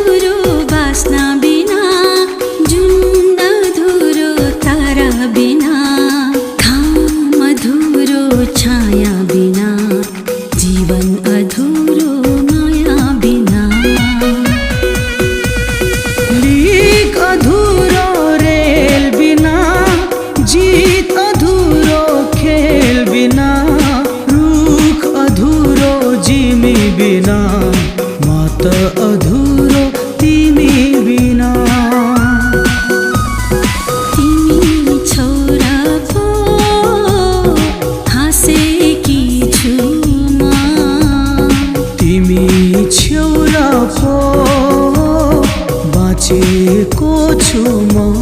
अधुरो बास्ना बिना, जुन अधुरो तारा बिना, घाम अधुरो छाया बिना, जीवन अधुरो माया बिना। लीक अधुरो रेल बिना, जीत अधुरो खेल बिना, रुख अधुरो जिमी बिना, मात अधुरो तिमी बिना। तिमी छोरा पो हाँसेकी छु म, तिमी छेउरा पो बाँचेको छु म।